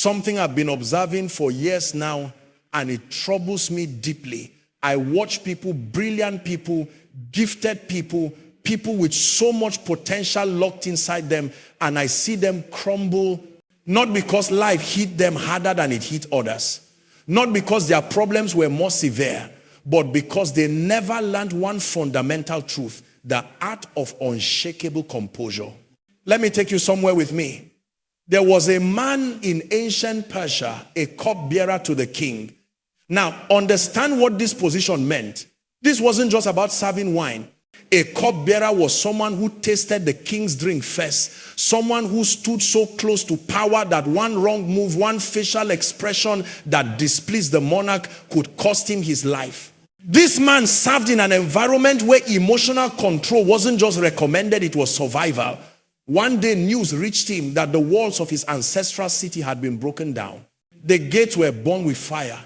Something I've been observing for years now, and it troubles me deeply. I watch people, brilliant people, gifted people, people with so much potential locked inside them, and I see them crumble, not because life hit them harder than it hit others, not because their problems were more severe, but because they never learned one fundamental truth: the art of unshakable composure. Let me take you somewhere with me. There was a man in ancient Persia, a cupbearer to the king. Now, understand what this position meant. This wasn't just about serving wine. A cupbearer was someone who tasted the king's drink first. Someone who stood so close to power that one wrong move, one facial expression that displeased the monarch could cost him his life. This man served in an environment where emotional control wasn't just recommended, it was survival. One day news reached him that the walls of his ancestral city had been broken down. The gates were burned with fire.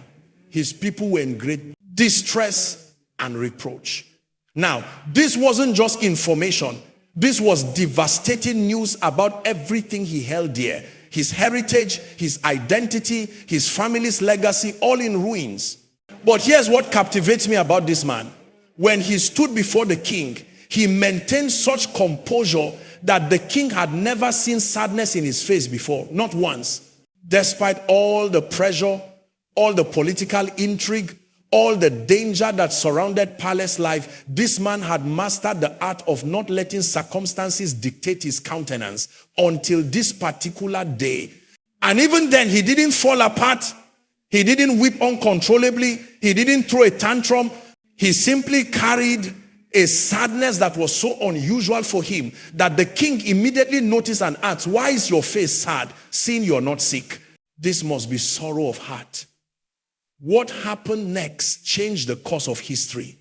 His people were in great distress and reproach. Now, this wasn't just information. This was devastating news about everything he held dear. His heritage, his identity, his family's legacy, all in ruins. But here's what captivates me about this man. When he stood before the king, he maintained such composure that the king had never seen sadness in his face before, not once. Despite all the pressure, all the political intrigue, all the danger that surrounded palace life, this man had mastered the art of not letting circumstances dictate his countenance until this particular day. And even then, he didn't fall apart. He didn't weep uncontrollably. He didn't throw a tantrum. He simply carried a sadness that was so unusual for him that the king immediately noticed and asked, "Why is your face sad, seeing you're not sick?" This must be sorrow of heart. What happened next changed the course of history,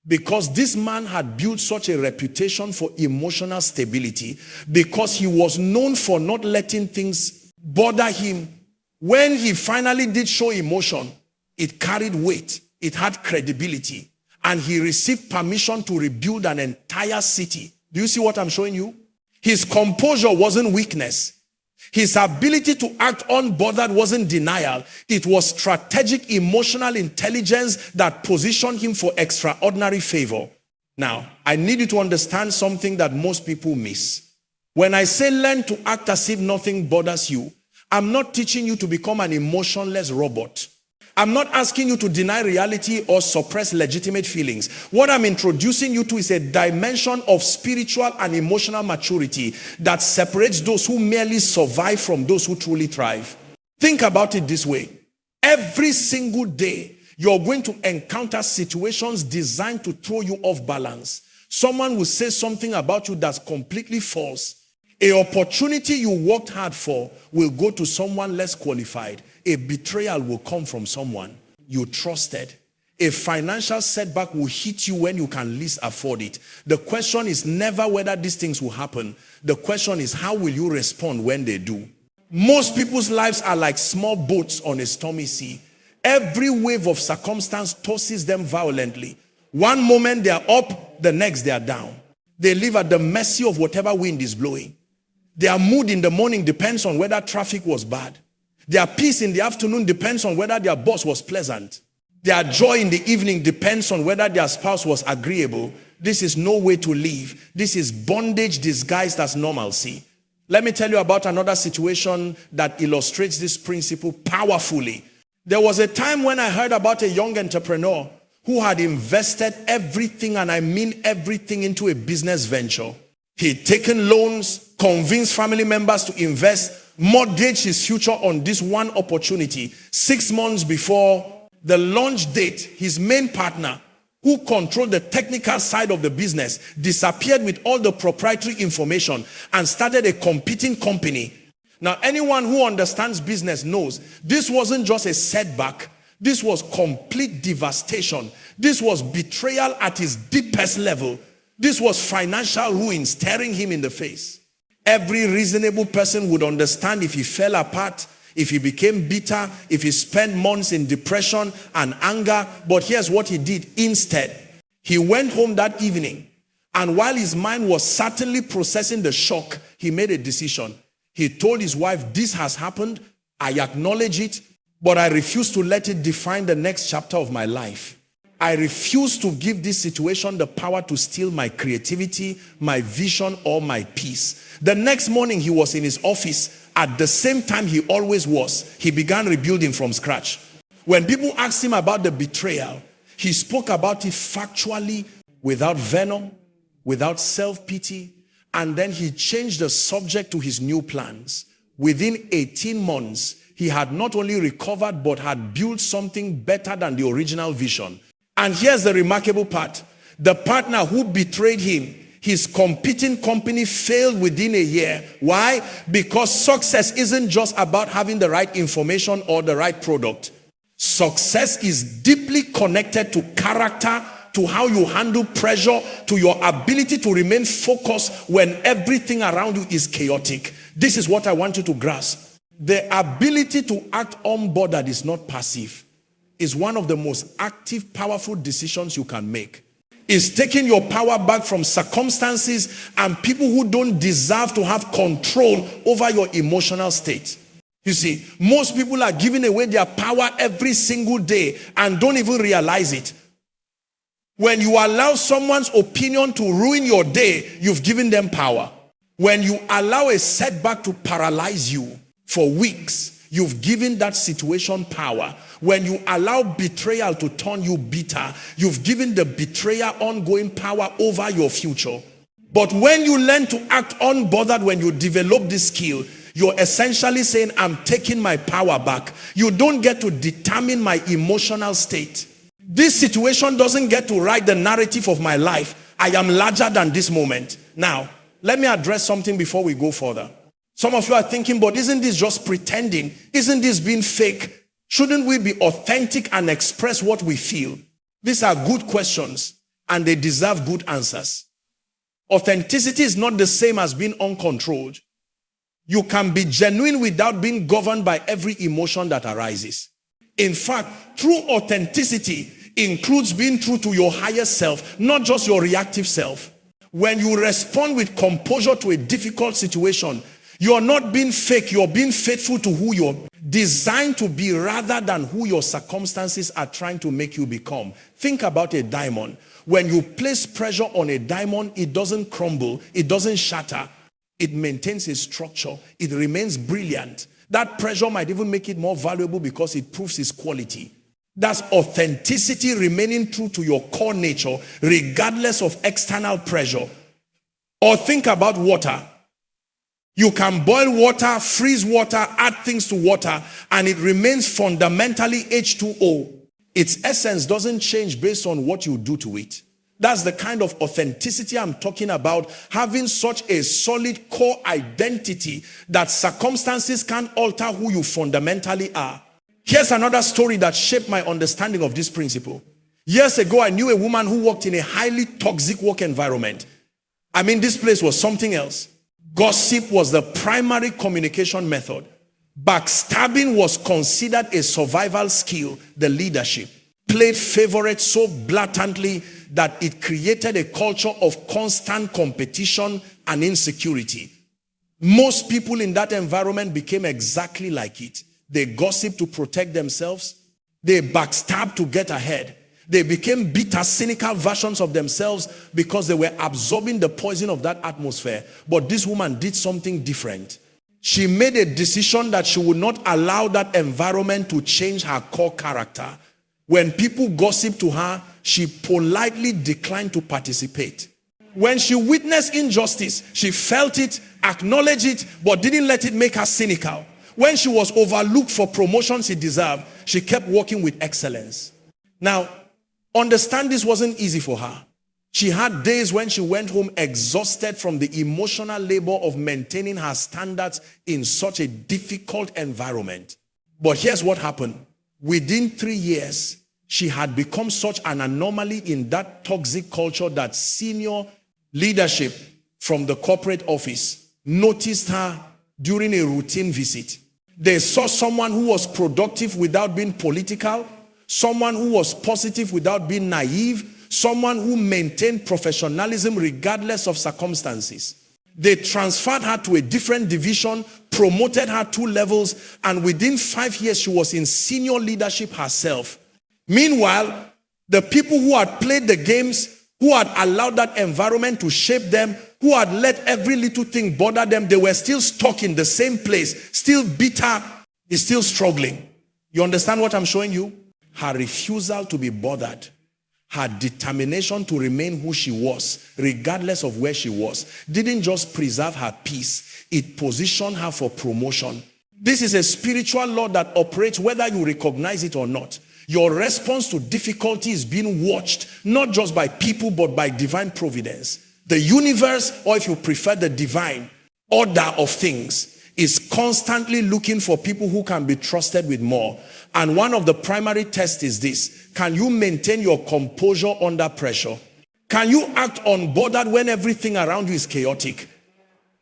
because this man had built such a reputation for emotional stability, because he was known for not letting things bother him. When he finally did show emotion, it carried weight, it had credibility, and he received permission to rebuild an entire city. Do you see what I'm showing you? His composure wasn't weakness. His ability to act unbothered wasn't denial. It was strategic emotional intelligence that positioned him for extraordinary favor. Now, I need you to understand something that most people miss. When I say learn to act as if nothing bothers you, I'm not teaching you to become an emotionless robot. I'm not asking you to deny reality or suppress legitimate feelings. What I'm introducing you to is a dimension of spiritual and emotional maturity that separates those who merely survive from those who truly thrive. Think about it this way. Every single day, you're going to encounter situations designed to throw you off balance. Someone will say something about you that's completely false. An opportunity you worked hard for will go to someone less qualified. A betrayal will come from someone you trusted. A financial setback will hit you when you can least afford it. The question is never whether these things will happen. The question is, how will you respond when they do? Most people's lives are like small boats on a stormy sea. Every wave of circumstance tosses them violently. One moment they are up, the next they are down. They live at the mercy of whatever wind is blowing. Their mood in the morning depends on whether traffic was bad. Their peace in the afternoon depends on whether their boss was pleasant. Their joy in the evening depends on whether their spouse was agreeable. This is no way to live. This is bondage disguised as normalcy. Let me tell you about another situation that illustrates this principle powerfully. There was a time when I heard about a young entrepreneur who had invested everything, and I mean everything, into a business venture. He'd taken loans, convinced family members to invest, mortgaged his future on this one opportunity. 6 months before the launch date, his main partner, who controlled the technical side of the business, disappeared with all the proprietary information and started a competing company. Now, anyone who understands business knows this wasn't just a setback. This was complete devastation. This was betrayal at its deepest level. This was financial ruin staring him in the face. Every reasonable person would understand if he fell apart, if he became bitter, if he spent months in depression and anger. But here's what he did instead. He went home that evening, and while his mind was certainly processing the shock, he made a decision. He told his wife, "This has happened. I acknowledge it, but I refuse to let it define the next chapter of my life. I refuse to give this situation the power to steal my creativity, my vision, or my peace. The next morning he was in his office at the same time he always was. He began rebuilding from scratch. When people asked him about the betrayal, he spoke about it factually, without venom, without self-pity, and then he changed the subject to his new plans. Within 18 months, he had not only recovered, but had built something better than the original vision. And here's the remarkable part. The partner who betrayed him, his competing company failed within a year. Why? Because success isn't just about having the right information or the right product. Success is deeply connected to character, to how you handle pressure, to your ability to remain focused when everything around you is chaotic. This is what I want you to grasp. The ability to act unbothered is not passive. It's one of the most active, powerful decisions you can make. It's taking your power back from circumstances and people who don't deserve to have control over your emotional state. You see, most people are giving away their power every single day and don't even realize it. When you allow someone's opinion to ruin your day, you've given them power. When you allow a setback to paralyze you for weeks, you've given that situation power. When you allow betrayal to turn you bitter, you've given the betrayer ongoing power over your future. But when you learn to act unbothered, when you develop this skill, you're essentially saying, I'm taking my power back. You don't get to determine my emotional state. This situation doesn't get to write the narrative of my life. I am larger than this moment. Now, let me address something before we go further. Some of you are thinking, but isn't this just pretending? Isn't this being fake? Shouldn't we be authentic and express what we feel? These are good questions and they deserve good answers. Authenticity is not the same as being uncontrolled. You can be genuine without being governed by every emotion that arises. In fact, true authenticity includes being true to your higher self, not just your reactive self. When you respond with composure to a difficult situation, you're not being fake, you're being faithful to who you're designed to be rather than who your circumstances are trying to make you become. Think about a diamond. When you place pressure on a diamond, it doesn't crumble, it doesn't shatter. It maintains its structure, it remains brilliant. That pressure might even make it more valuable because it proves its quality. That's authenticity, remaining true to your core nature regardless of external pressure. Or think about water. You can boil water, freeze water, add things to water, and it remains fundamentally H2O. Its essence doesn't change based on what you do to it. That's the kind of authenticity I'm talking about, having such a solid core identity that circumstances can't alter who you fundamentally are. Here's another story that shaped my understanding of this principle. Years ago, I knew a woman who worked in a highly toxic work environment. I mean, this place was something else. Gossip was the primary communication method. Backstabbing was considered a survival skill. The leadership played favorites so blatantly that it created a culture of constant competition and insecurity. Most people in that environment became exactly like it. They gossiped to protect themselves. They backstabbed to get ahead. They became bitter, cynical versions of themselves because they were absorbing the poison of that atmosphere. But this woman did something different. She made a decision that she would not allow that environment to change her core character. When people gossiped to her, she politely declined to participate. When she witnessed injustice, she felt it, acknowledged it, but didn't let it make her cynical. When she was overlooked for promotions she deserved, she kept working with excellence. Now, understand this wasn't easy for her. She had days when she went home exhausted from the emotional labor of maintaining her standards in such a difficult environment. But here's what happened. Within 3 years, she had become such an anomaly in that toxic culture that senior leadership from the corporate office noticed her during a routine visit. They saw someone who was productive without being political, someone who was positive without being naive, someone who maintained professionalism regardless of circumstances. They transferred her to a different division, promoted her 2 levels, and within 5 years, she was in senior leadership herself. Meanwhile, the people who had played the games, who had allowed that environment to shape them, who had let every little thing bother them, they were still stuck in the same place, still bitter, still struggling. You understand what I'm showing you? Her refusal to be bothered, her determination to remain who she was, regardless of where she was, didn't just preserve her peace, it positioned her for promotion. This is a spiritual law that operates whether you recognize it or not. Your response to difficulty is being watched, not just by people, but by divine providence. The universe, or if you prefer, the divine order of things, is constantly looking for people who can be trusted with more. And one of the primary tests is this: can you maintain your composure under pressure? Can you act unbothered when everything around you is chaotic?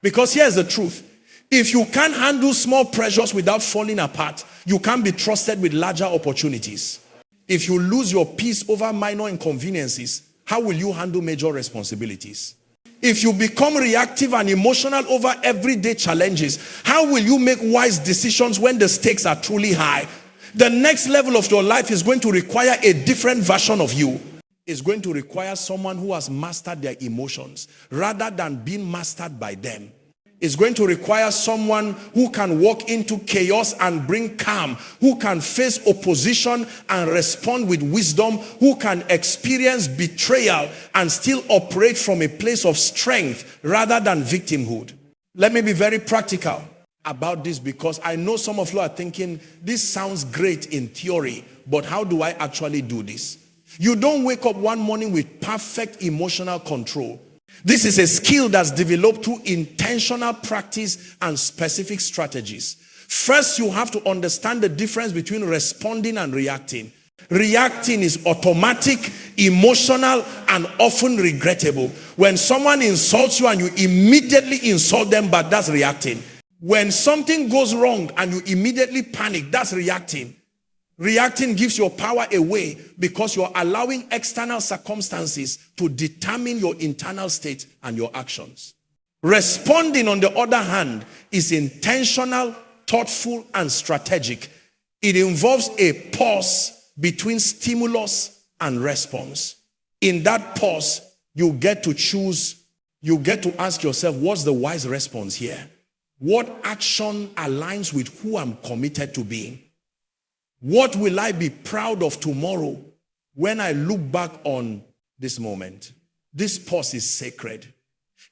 Because here's the truth: if you can't handle small pressures without falling apart, you can't be trusted with larger opportunities. If you lose your peace over minor inconveniences, how will you handle major responsibilities? If you become reactive and emotional over everyday challenges, how will you make wise decisions when the stakes are truly high? The next level of your life is going to require a different version of you. It's going to require someone who has mastered their emotions rather than being mastered by them. It's going to require someone who can walk into chaos and bring calm, who can face opposition and respond with wisdom, who can experience betrayal and still operate from a place of strength rather than victimhood. Let me be very practical about this, because I know some of you are thinking, this sounds great in theory, but how do I actually do this? You don't wake up one morning with perfect emotional control. This is a skill that's developed through intentional practice and specific strategies. First, you have to understand the difference between responding and reacting. Reacting is automatic, emotional, and often regrettable. When someone insults you and you immediately insult them back, that's reacting. When something goes wrong and you immediately panic, that's reacting. Reacting gives your power away because you're allowing external circumstances to determine your internal state and your actions. Responding, on the other hand, is intentional, thoughtful, and strategic. It involves a pause between stimulus and response. In that pause, you get to choose, you get to ask yourself, what's the wise response here? What action aligns with who I'm committed to being? What will I be proud of tomorrow when I look back on this moment? This pause is sacred.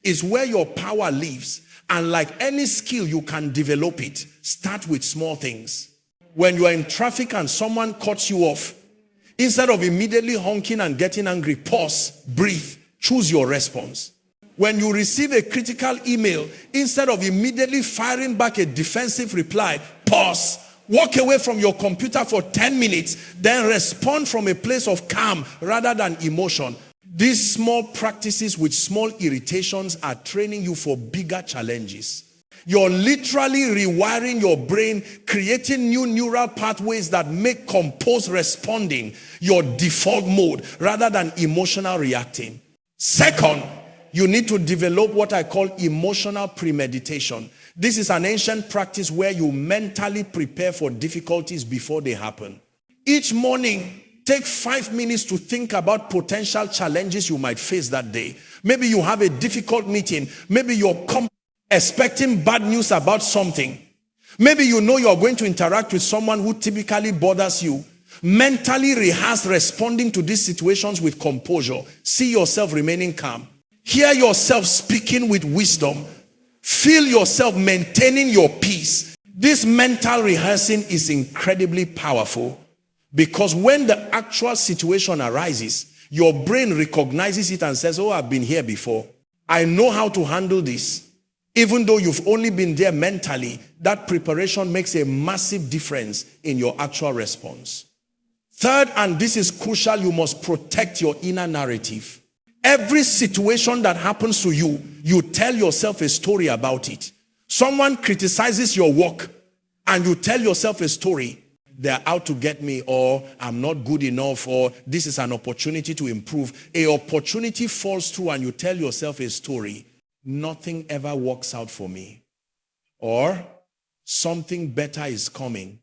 It's where your power lives. And like any skill, you can develop it. Start with small things. When you are in traffic and someone cuts you off, instead of immediately honking and getting angry, pause, breathe, choose your response. When you receive a critical email, instead of immediately firing back a defensive reply, pause. Walk away from your computer for 10 minutes, then respond from a place of calm rather than emotion. These small practices with small irritations are training you for bigger challenges. You're literally rewiring your brain, creating new neural pathways that make composed responding your default mode rather than emotional reacting. Second, you need to develop what I call emotional premeditation. This is an ancient practice where you mentally prepare for difficulties before they happen. Each morning, take 5 minutes to think about potential challenges you might face that day. Maybe you have a difficult meeting. Maybe you're expecting bad news about something. Maybe you know you're going to interact with someone who typically bothers you. Mentally rehearse responding to these situations with composure. See yourself remaining calm. Hear yourself speaking with wisdom. Feel yourself maintaining your peace. This mental rehearsing is incredibly powerful because when the actual situation arises, your brain recognizes it and says, oh, I've been here before. I know how to handle this. Even though you've only been there mentally, that preparation makes a massive difference in your actual response. Third, and this is crucial, you must protect your inner narrative. Every situation that happens to you, you tell yourself a story about it. Someone criticizes your work and you tell yourself a story. They're out to get me, or I'm not good enough, or this is an opportunity to improve. An opportunity falls through and you tell yourself a story. nothing ever works out for me. Or something better is coming.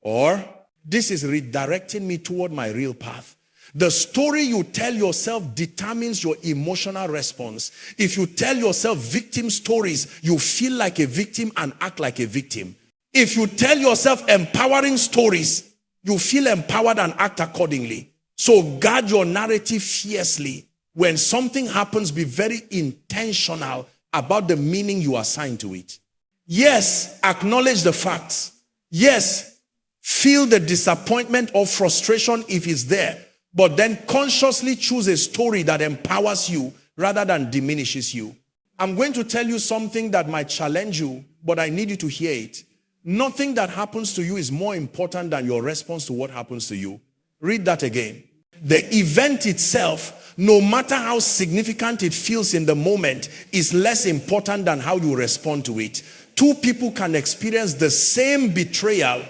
Or this is redirecting me toward my real path. The story you tell yourself determines your emotional response. If you tell yourself victim stories, you feel like a victim and act like a victim. If you tell yourself empowering stories, you feel empowered and act accordingly. So guard your narrative fiercely. When something happens, be very intentional about the meaning you assign to it. Yes, acknowledge the facts. Yes, feel the disappointment or frustration if it's there. But then consciously choose a story that empowers you rather than diminishes you. I'm going to tell you something that might challenge you, but I need you to hear it. Nothing that happens to you is more important than your response to what happens to you. Read that again. The event itself, no matter how significant it feels in the moment, is less important than how you respond to it. Two people can experience the same betrayal.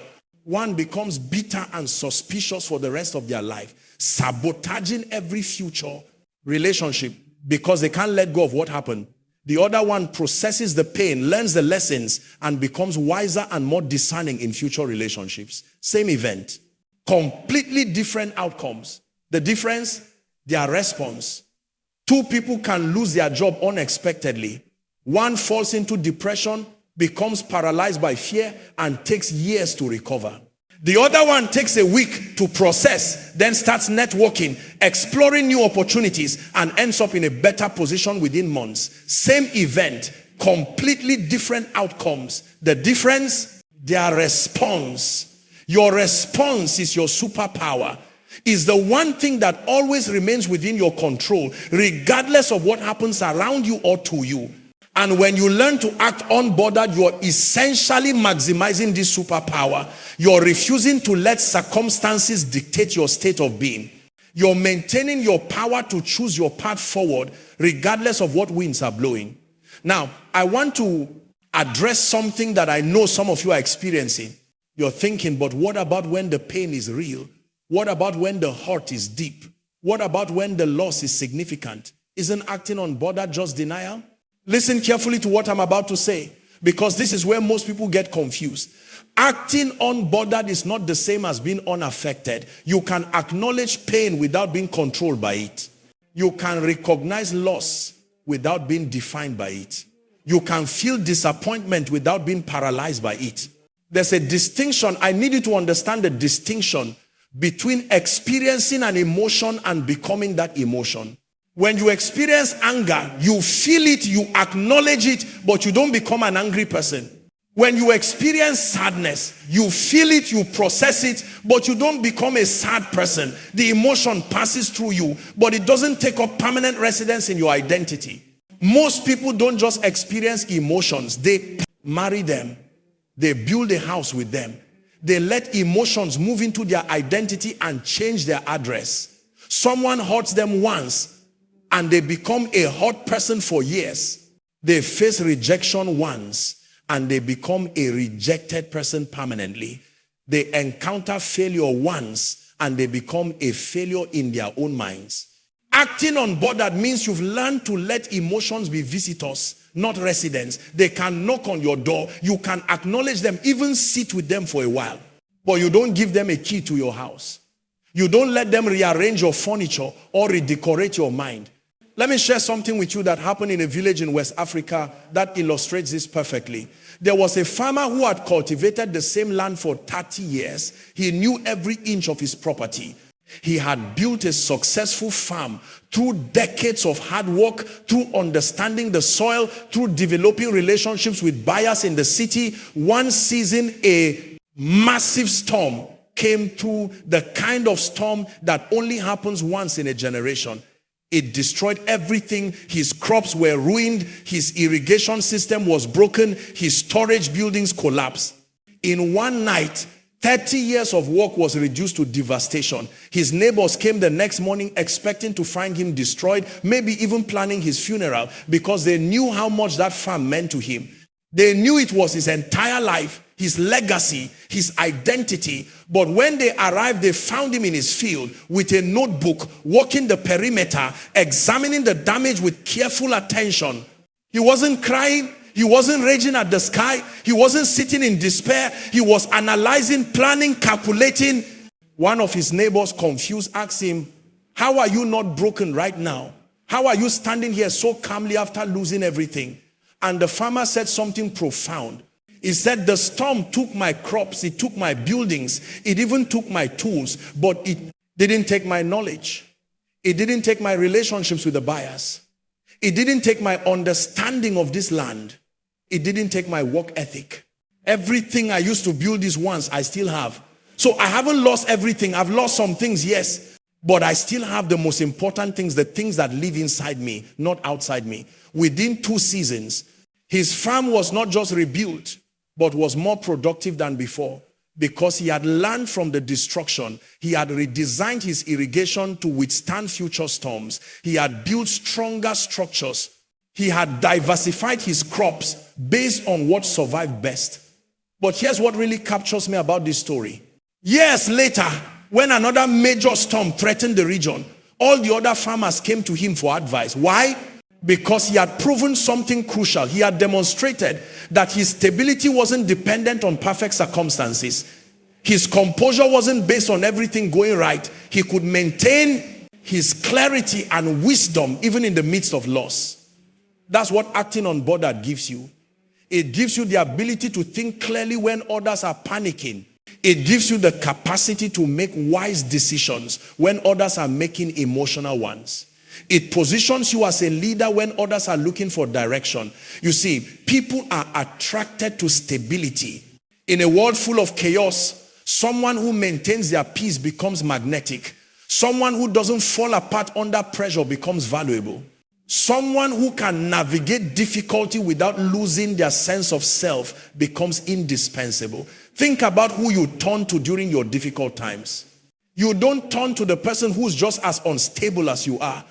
One becomes bitter and suspicious for the rest of their life, sabotaging every future relationship because they can't let go of what happened. The other one processes the pain, learns the lessons, and becomes wiser and more discerning in future relationships. Same event, completely different outcomes. The difference, their response. Two people can lose their job unexpectedly. One falls into depression, becomes paralyzed by fear, and takes years to recover. The other one takes a week to process, then starts networking, exploring new opportunities, and ends up in a better position within months. Same event, completely different outcomes. The difference, their response. Your response is your superpower. Is the one thing that always remains within your control, regardless of what happens around you or to you. And when you learn to act unbothered, you're essentially maximizing this superpower. You're refusing to let circumstances dictate your state of being. You're maintaining your power to choose your path forward, regardless of what winds are blowing. Now, I want to address something that I know some of you are experiencing. You're thinking, but what about when the pain is real? What about when the hurt is deep? What about when the loss is significant? Isn't acting unbothered just denial? Listen carefully to what I'm about to say, because this is where most people get confused. Acting unbothered is not the same as being unaffected. You can acknowledge pain without being controlled by it. You can recognize loss without being defined by it. You can feel disappointment without being paralyzed by it. There's a distinction. I need you to understand the distinction between experiencing an emotion and becoming that emotion. When you experience anger, you feel it, you acknowledge it, but you don't become an angry person. When you experience sadness, you feel it, you process it, but you don't become a sad person. The emotion passes through you, but it doesn't take up permanent residence in your identity. Most people don't just experience emotions. They marry them. They build a house with them. They let emotions move into their identity and change their address. Someone hurts them once, and they become a hurt person for years. They face rejection once, and they become a rejected person permanently. They encounter failure once, and they become a failure in their own minds. Acting unbothered means you've learned to let emotions be visitors, not residents. They can knock on your door. You can acknowledge them, even sit with them for a while. But you don't give them a key to your house. You don't let them rearrange your furniture or redecorate your mind. Let me share something with you that happened in a village in West Africa that illustrates this perfectly. There was a farmer who had cultivated the same land for 30 years. He knew every inch of his property. He had built a successful farm through decades of hard work, through understanding the soil, through developing relationships with buyers in the city. One season, a massive storm came through, the kind of storm that only happens once in a generation. It destroyed everything. His crops were ruined. His irrigation system was broken. His storage buildings collapsed. In one night, 30 years of work was reduced to devastation. His neighbors came the next morning expecting to find him destroyed, maybe even planning his funeral, because they knew how much that farm meant to him. They knew it was his entire life, his legacy, his identity. But when they arrived, they found him in his field with a notebook, walking the perimeter, examining the damage with careful attention. He wasn't crying. He wasn't raging at the sky. He wasn't sitting in despair. He was analyzing, planning, calculating. One of his neighbors, confused, asked him, how are you not broken right now? How are you standing here so calmly after losing everything? And the farmer said something profound. He said, the storm took my crops, it took my buildings, it even took my tools, but it didn't take my knowledge. It didn't take my relationships with the buyers. It didn't take my understanding of this land. It didn't take my work ethic. Everything I used to build this once, I still have. So I haven't lost everything. I've lost some things, yes. But I still have the most important things, the things that live inside me, not outside me. Within 2 seasons, his farm was not just rebuilt, but was more productive than before. Because he had learned from the destruction. He had redesigned his irrigation to withstand future storms. He had built stronger structures. He had diversified his crops based on what survived best. But here's what really captures me about this story. Years later, when another major storm threatened the region, all the other farmers came to him for advice. Why? Because he had proven something crucial. He had demonstrated that his stability wasn't dependent on perfect circumstances. His composure wasn't based on everything going right. He could maintain his clarity and wisdom even in the midst of loss. That's what acting unbothered gives you. It gives you the ability to think clearly when others are panicking. It gives you the capacity to make wise decisions when others are making emotional ones. It positions you as a leader when others are looking for direction. You see, people are attracted to stability. In a world full of chaos, someone who maintains their peace becomes magnetic. Someone who doesn't fall apart under pressure becomes valuable. Someone who can navigate difficulty without losing their sense of self becomes indispensable. Think about who you turn to during your difficult times. You don't turn to the person who's just as unstable as you are.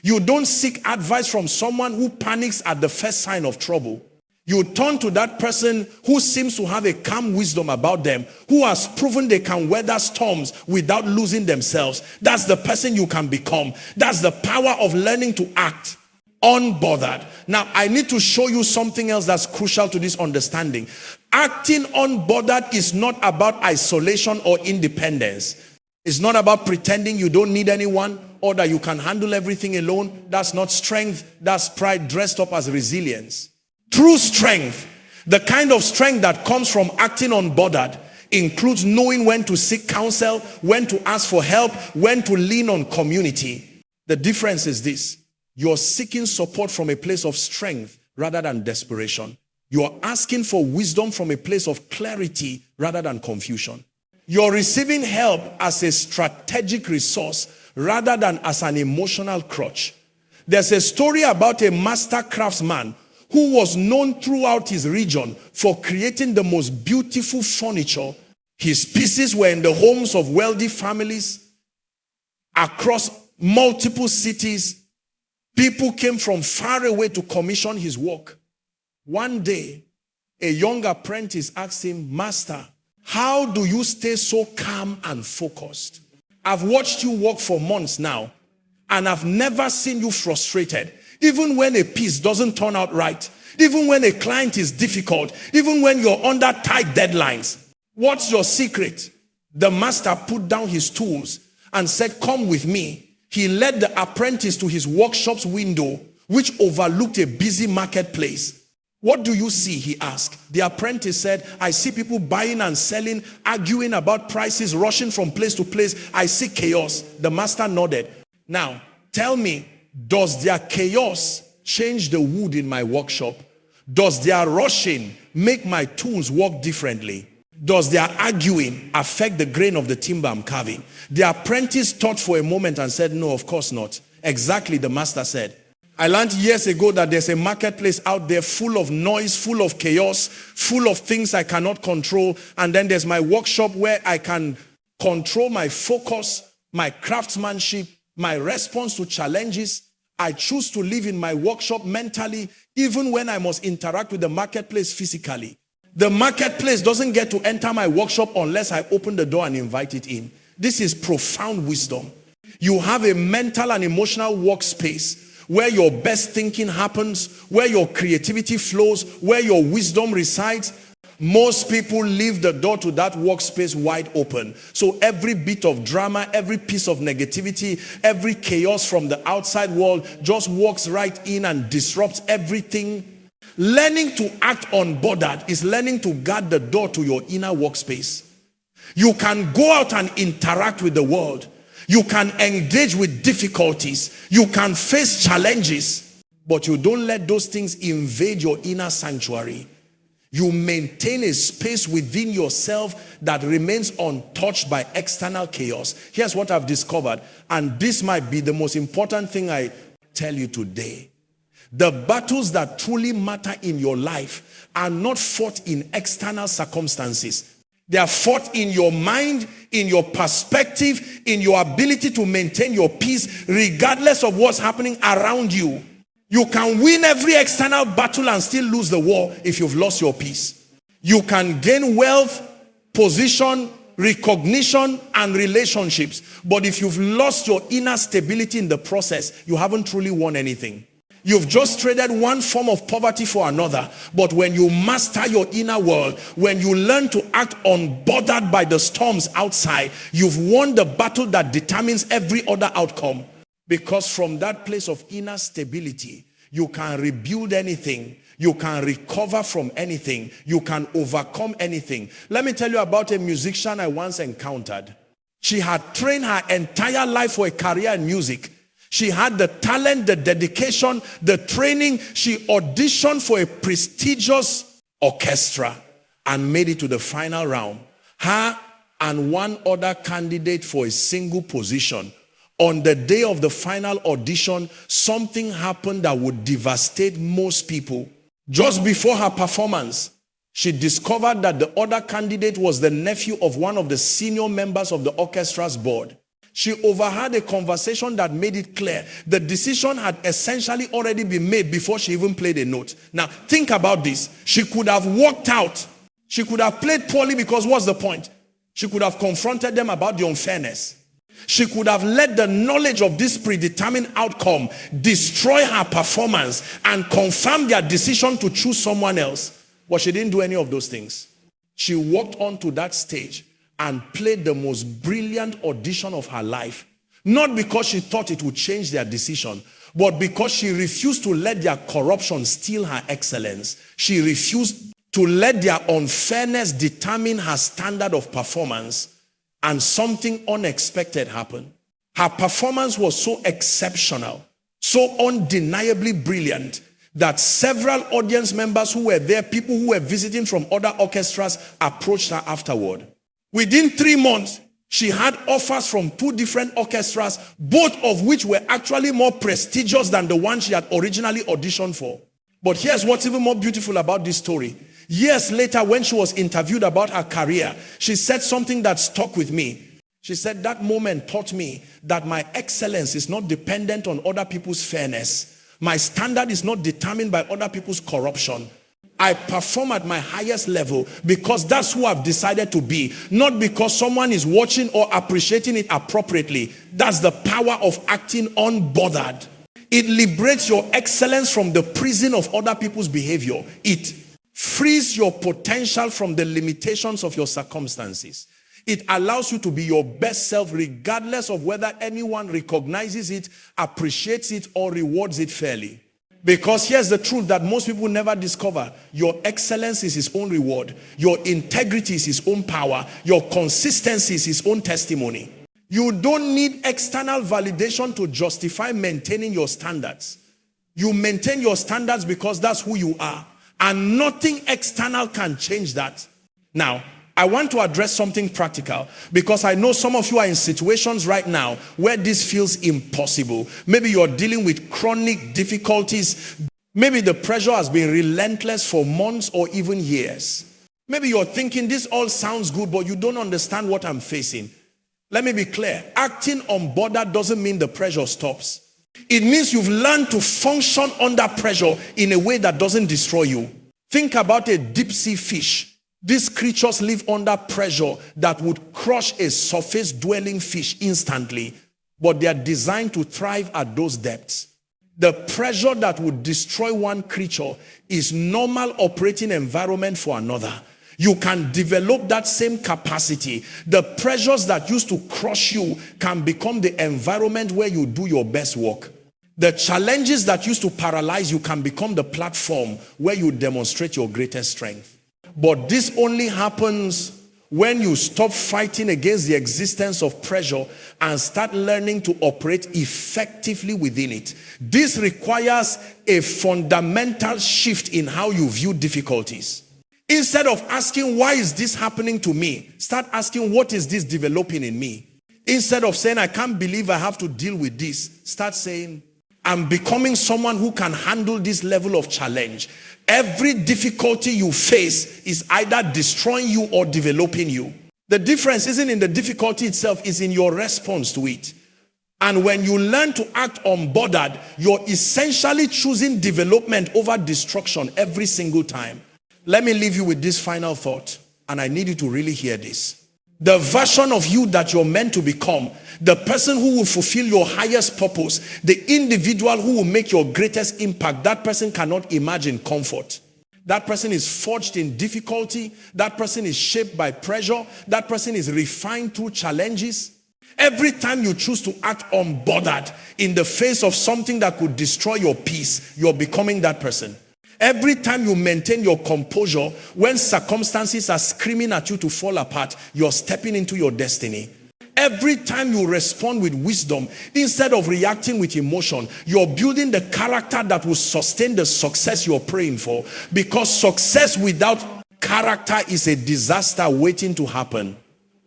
You don't seek advice from someone who panics at the first sign of trouble. You turn to that person who seems to have a calm wisdom about them, who has proven they can weather storms without losing themselves. That's the person you can become. That's the power of learning to act unbothered. Now, I need to show you something else that's crucial to this understanding. Acting unbothered is not about isolation or independence. It's not about pretending you don't need anyone or that you can handle everything alone. That's not strength. That's pride dressed up as resilience. True strength, the kind of strength that comes from acting unbothered, includes knowing when to seek counsel, when to ask for help, when to lean on community. The difference is this. You're seeking support from a place of strength rather than desperation. You're asking for wisdom from a place of clarity rather than confusion. You're receiving help as a strategic resource rather than as an emotional crutch. There's a story about a master craftsman who was known throughout his region for creating the most beautiful furniture. His pieces were in the homes of wealthy families across multiple cities. People came from far away to commission his work. One day, a young apprentice asked him, "Master, how do you stay so calm and focused? I've watched you work for months now, and I've never seen you frustrated. Even when a piece doesn't turn out right, even when a client is difficult, even when you're under tight deadlines. What's your secret?" The master put down his tools and said, "Come with me." He led the apprentice to his workshop's window, which overlooked a busy marketplace. "What do you see?" he asked. The apprentice said, "I see people buying and selling, arguing about prices, rushing from place to place. I see chaos." The master nodded. "Now, tell me, does their chaos change the wood in my workshop? Does their rushing make my tools work differently? Does their arguing affect the grain of the timber I'm carving?" The apprentice thought for a moment and said, "No, of course not." "Exactly," the master said. "I learned years ago that there's a marketplace out there full of noise, full of chaos, full of things I cannot control. And then there's my workshop where I can control my focus, my craftsmanship, my response to challenges. I choose to live in my workshop mentally, even when I must interact with the marketplace physically. The marketplace doesn't get to enter my workshop unless I open the door and invite it in." This is profound wisdom. You have a mental and emotional workspace where your best thinking happens, where your creativity flows, where your wisdom resides. Most people leave the door to that workspace wide open. So every bit of drama, every piece of negativity, every chaos from the outside world just walks right in and disrupts everything. Learning to act unbothered is learning to guard the door to your inner workspace. You can go out and interact with the world. You can engage with difficulties. You can face challenges, but you don't let those things invade your inner sanctuary. You maintain a space within yourself that remains untouched by external chaos. Here's what I've discovered, and this might be the most important thing I tell you today. The battles that truly matter in your life are not fought in external circumstances. They are fought in your mind, in your perspective, in your ability to maintain your peace regardless of what's happening around you. You can win every external battle and still lose the war if you've lost your peace. You can gain wealth, position, recognition, and relationships. But if you've lost your inner stability in the process, you haven't truly won anything. You've just traded one form of poverty for another. But when you master your inner world, when you learn to act unbothered by the storms outside, you've won the battle that determines every other outcome. Because from that place of inner stability, you can rebuild anything. You can recover from anything. You can overcome anything. Let me tell you about a musician I once encountered. She had trained her entire life for a career in music. She had the talent, the dedication, the training. She auditioned for a prestigious orchestra and made it to the final round. Her and one other candidate for a single position. On the day of the final audition, something happened that would devastate most people. Just before her performance, she discovered that the other candidate was the nephew of one of the senior members of the orchestra's board. She overheard a conversation that made it clear the decision had essentially already been made before she even played a note. Now, think about this. She could have walked out. She could have played poorly because what's the point? She could have confronted them about the unfairness. She could have let the knowledge of this predetermined outcome destroy her performance and confirm their decision to choose someone else. But she didn't do any of those things. She walked onto that stage and played the most brilliant audition of her life. Not because she thought it would change their decision, but because she refused to let their corruption steal her excellence. She refused to let their unfairness determine her standard of performance. And something unexpected happened. Her performance was so exceptional, so undeniably brilliant, that several audience members who were there, people who were visiting from other orchestras, approached her afterward. Within 3 months, she had offers from 2 different orchestras, both of which were actually more prestigious than the one she had originally auditioned for. But here's what's even more beautiful about this story. Years later, when she was interviewed about her career, she said something that stuck with me. She said, that moment taught me that my excellence is not dependent on other people's fairness. My standard is not determined by other people's corruption. I perform at my highest level because that's who I've decided to be, not because someone is watching or appreciating it appropriately. That's the power of acting unbothered. It liberates your excellence from the prison of other people's behavior. It frees your potential from the limitations of your circumstances. It allows you to be your best self regardless of whether anyone recognizes it, appreciates it, or rewards it fairly. Because here's the truth that most people never discover. Your excellence is his own reward. Your integrity is his own power. Your consistency is his own testimony. You don't need external validation to justify maintaining your standards. You maintain your standards because that's who you are. And nothing external can change that. Now, I want to address something practical because I know some of you are in situations right now where this feels impossible. Maybe you're dealing with chronic difficulties. Maybe the pressure has been relentless for months or even years. Maybe you're thinking this all sounds good, but you don't understand what I'm facing. Let me be clear. Acting unbothered doesn't mean the pressure stops. It means you've learned to function under pressure in a way that doesn't destroy you. Think about a deep sea fish. These creatures live under pressure that would crush a surface dwelling fish instantly, but they are designed to thrive at those depths. The pressure that would destroy one creature is normal operating environment for another. You can develop that same capacity. The pressures that used to crush you can become the environment where you do your best work. The challenges that used to paralyze you can become the platform where you demonstrate your greatest strength. But this only happens when you stop fighting against the existence of pressure and start learning to operate effectively within it. This requires a fundamental shift in how you view difficulties. Instead of asking, why is this happening to me? Start asking, what is this developing in me? Instead of saying, I can't believe I have to deal with this, start saying, I'm becoming someone who can handle this level of challenge. Every difficulty you face is either destroying you or developing you. The difference isn't in the difficulty itself, it's in your response to it. And when you learn to act unbothered, you're essentially choosing development over destruction every single time. Let me leave you with this final thought, and I need you to really hear this. The version of you that you're meant to become, the person who will fulfill your highest purpose, the individual who will make your greatest impact, that person cannot imagine comfort. That person is forged in difficulty. That person is shaped by pressure. That person is refined through challenges. Every time you choose to act unbothered in the face of something that could destroy your peace, you're becoming that person. Every time you maintain your composure when circumstances are screaming at you to fall apart, you're stepping into your destiny. Every time you respond with wisdom instead of reacting with emotion, you're building the character that will sustain the success you're praying for. Because success without character is a disaster waiting to happen.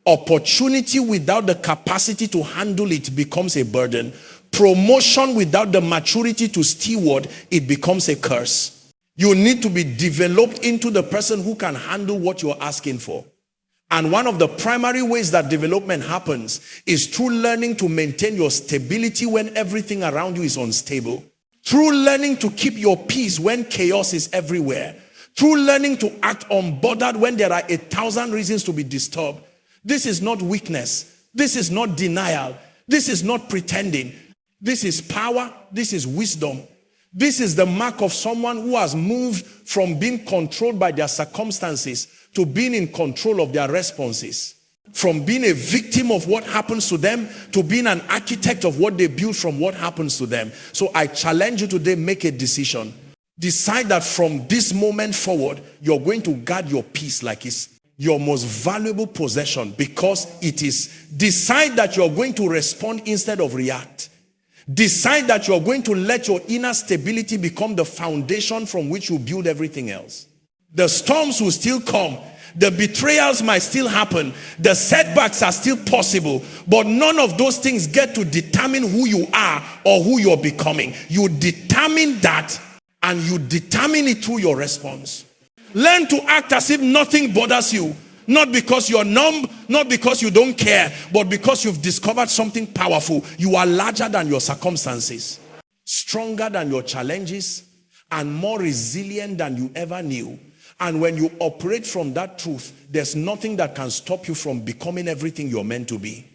Opportunity without the capacity to handle it becomes a burden. Promotion without the maturity to steward, it becomes a curse. You need to be developed into the person who can handle what you're asking for. And one of the primary ways that development happens is through learning to maintain your stability when everything around you is unstable. Through learning to keep your peace when chaos is everywhere. Through learning to act unbothered when there are 1,000 reasons to be disturbed. This is not weakness. This is not denial. This is not pretending. This is power. This is wisdom. This is the mark of someone who has moved from being controlled by their circumstances to being in control of their responses. From being a victim of what happens to them to being an architect of what they build from what happens to them. So I challenge you today, make a decision. Decide that from this moment forward, you're going to guard your peace like it's your most valuable possession, because it is. Decide that you're going to respond instead of react. Decide that you're going to let your inner stability become the foundation from which you build everything else. The storms will still come. The betrayals might still happen. The setbacks are still possible. But none of those things get to determine who you are or who you're becoming. You determine that, and you determine it through your response. Learn to act as if nothing bothers you. Not because you're numb, not because you don't care, but because you've discovered something powerful. You are larger than your circumstances, stronger than your challenges, and more resilient than you ever knew. And when you operate from that truth, there's nothing that can stop you from becoming everything you're meant to be.